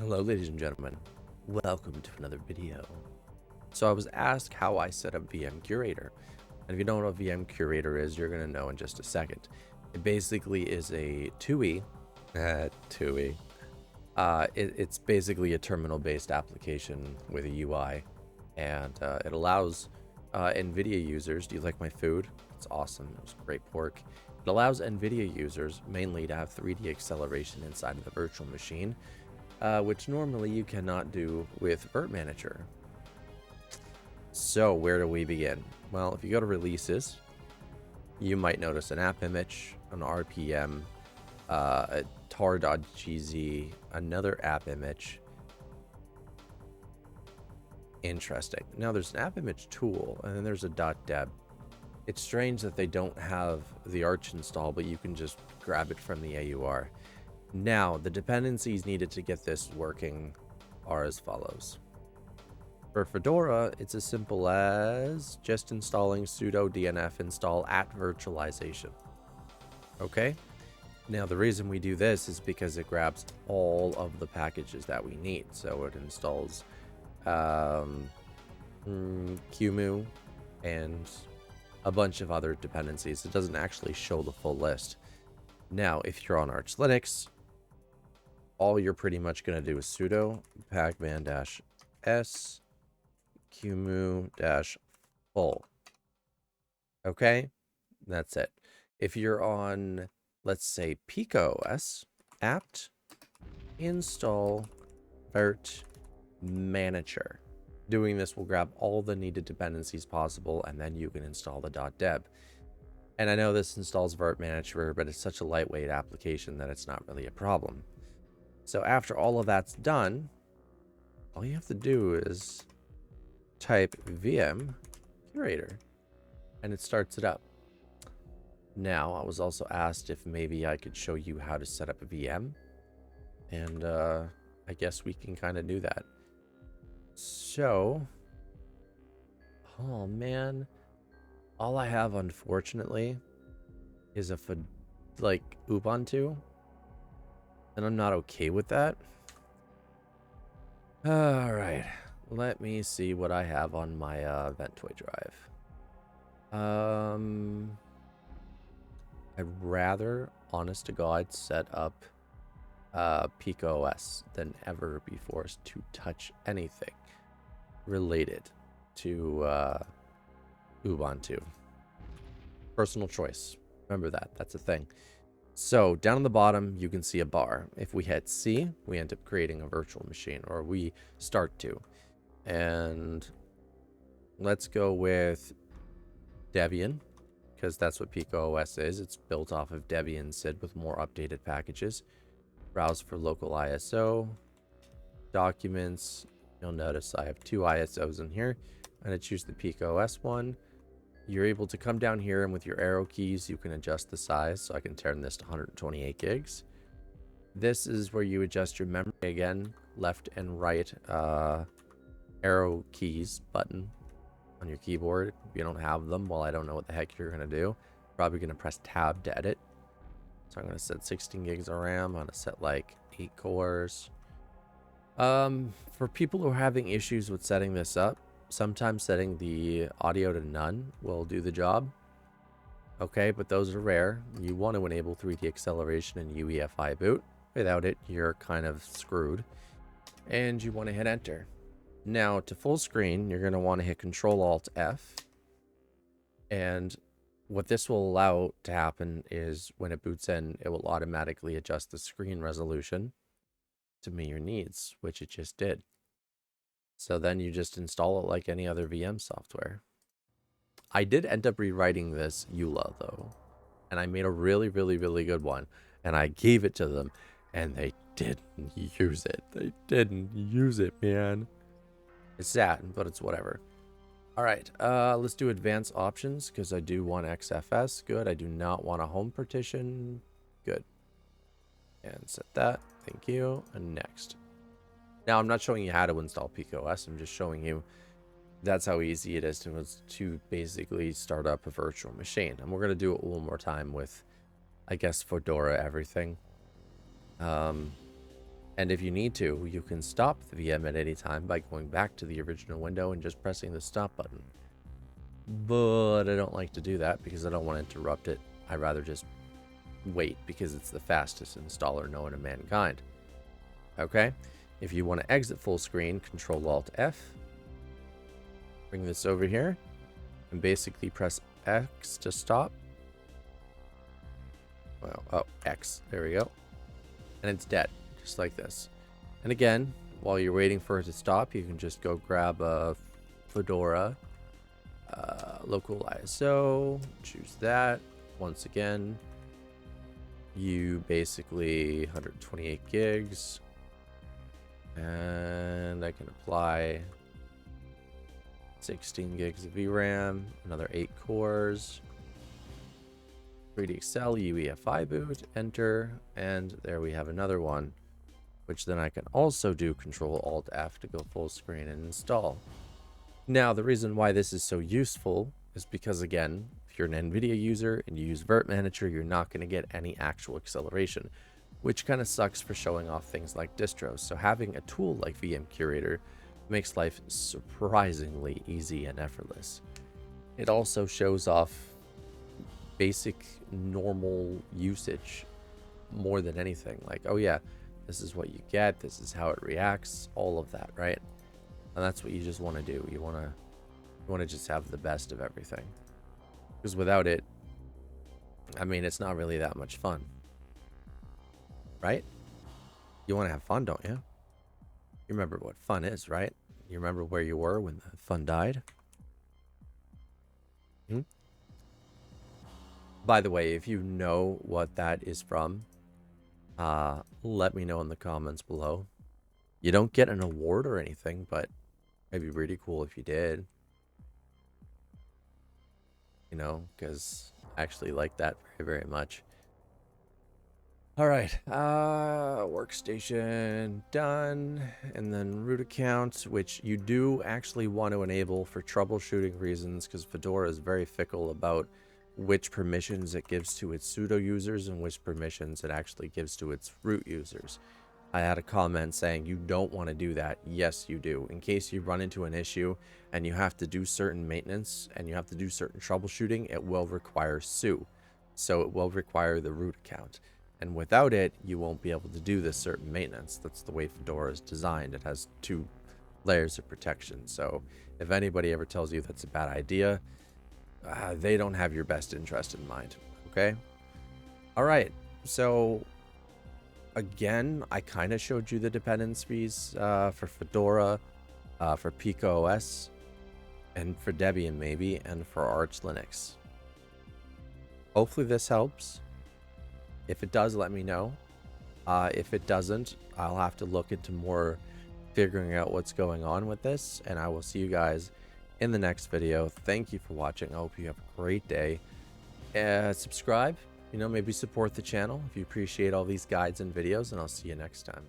Hello ladies and gentlemen, welcome to another video. So I was asked how I set up VM-Curator, and if you don't know what VM-Curator is, you're going to know in just a second. It basically is a it's basically a terminal-based application with a UI, and it allows Nvidia users, do you like my food? It's awesome, it was great pork. It allows Nvidia users mainly to have 3D acceleration inside of the virtual machine, which normally you cannot do with Virt-Manager. So where do we begin? Well, if you go to releases, you might notice an AppImage, an RPM, a tar.gz, another AppImage. Interesting. Now there's an AppImage tool, and then there's a .deb. It's strange that they don't have the Arch install, but you can just grab it from the AUR. Now, the dependencies needed to get this working are as follows. For Fedora, it's as simple as just installing sudo dnf install at virtualization. Okay? Now, the reason we do this is because it grabs all of the packages that we need. So it installs qemu and a bunch of other dependencies. It doesn't actually show the full list. Now, if you're on Arch Linux, all you're pretty much going to do is sudo pacman-s qemu-full. Okay? That's it. If you're on, let's say, PicoOS, apt install Virt-Manager. Doing this will grab all the needed dependencies possible, and then you can install the .deb. And I know this installs Virt-Manager, but it's such a lightweight application that it's not really a problem. So after all of that's done, all you have to do is type vm-curator, and it starts it up. Now, I was also asked if maybe I could show you how to set up a VM, and I guess we can kind of do that. So, oh man, all I have, unfortunately, is a Ubuntu, and I'm not okay with that. All right, let me see what I have on my Ventoy drive. I'd rather, honest to God, set up PicoOS than ever be forced to touch anything related to Ubuntu. Personal choice. Remember that. That's a thing. So down on the bottom, you can see a bar. If we hit C, we end up creating a virtual machine, or we start to. And let's go with Debian, because that's what PicoOS is. It's built off of Debian SID with more updated packages. Browse for local ISO. Documents. You'll notice I have two ISOs in here. I'm going to choose the PicoOS one. You're able to come down here, and with your arrow keys, you can adjust the size. So I can turn this to 128 gigs. This is where you adjust your memory again, left and right arrow keys button on your keyboard. If you don't have them, well, I don't know what the heck you're going to do. Probably going to press tab to edit. So I'm going to set 16 gigs of RAM. I'm going to set like 8 cores. For people who are having issues with setting this up, sometimes setting the audio to none will do the job. Okay, but those are rare. You want to enable 3D acceleration and UEFI boot. Without it, you're kind of screwed. And you want to hit enter. Now, to full screen, you're going to want to hit Ctrl+Alt+F. And what this will allow to happen is when it boots in, it will automatically adjust the screen resolution to meet your needs, which it just did. So then you just install it like any other VM software. I did end up rewriting this EULA though, and I made a really good one, and I gave it to them, and they didn't use it. They didn't use it, man. It's sad, but it's whatever. All right, let's do advanced options, because I do want XFS. Good. I do not want a home partition. Good. And set that. Thank you. And next. Now, I'm not showing you how to install PicoOS. I'm just showing you that's how easy it is to basically start up a virtual machine. And we're going to do it one more time with, I guess, Fedora everything. And And if you need to, you can stop the VM at any time by going back to the original window and just pressing the stop button. But I don't like to do that because I don't want to interrupt it. I'd rather just wait because it's the fastest installer known to mankind. Okay, if you want to exit full screen, Ctrl+Alt+F. Bring this over here and basically press X to stop. Well, oh, X, there we go. And it's dead, just like this. And again, while you're waiting for it to stop, you can just go grab a Fedora local ISO, choose that. Once again, you basically 128 gigs, and I can apply 16 gigs of VRAM, another 8 cores, 3D Excel, UEFI boot, enter, and there we have another one, which then I can also do Ctrl+Alt+F to go full screen and install. Now, the reason why this is so useful is because, again, if you're an Nvidia user and you use Virt-Manager, you're not going to get any actual acceleration, which kind of sucks for showing off things like distros. So having a tool like vm-curator makes life surprisingly easy and effortless. It also shows off basic normal usage more than anything. Like, oh yeah, this is what you get, this is how it reacts, all of that, right? And that's what you just want to do. You want to just have the best of everything. Because without it, I mean, it's not really that much fun. Right? You want to have fun, don't you? You remember what fun is, right? You remember where you were when the fun died? By the way, if you know what that is from, let me know in the comments below. You don't get an award or anything, but it'd be really cool if you did. You know, because I actually like that very, very much. All right, workstation done, and then root account, which you do actually want to enable for troubleshooting reasons, because Fedora is very fickle about which permissions it gives to its sudo users and which permissions it actually gives to its root users. I had a comment saying you don't want to do that. Yes, you do. In case you run into an issue and you have to do certain maintenance and you have to do certain troubleshooting, it will require su. So it will require the root account. And without it, you won't be able to do this certain maintenance. That's the way Fedora is designed. It has 2 layers of protection. So if anybody ever tells you that's a bad idea, they don't have your best interest in mind. Okay? All right. So again, I kind of showed you the dependencies for Fedora, for PicoOS, and for Debian maybe, and for Arch Linux. Hopefully this helps. If it does, let me know. If it doesn't, I'll have to look into more figuring out what's going on with this, and I will see you guys in the next video. Thank you for watching. I hope you have a great day. Subscribe, maybe support the channel if you appreciate all these guides and videos, and I'll see you next time.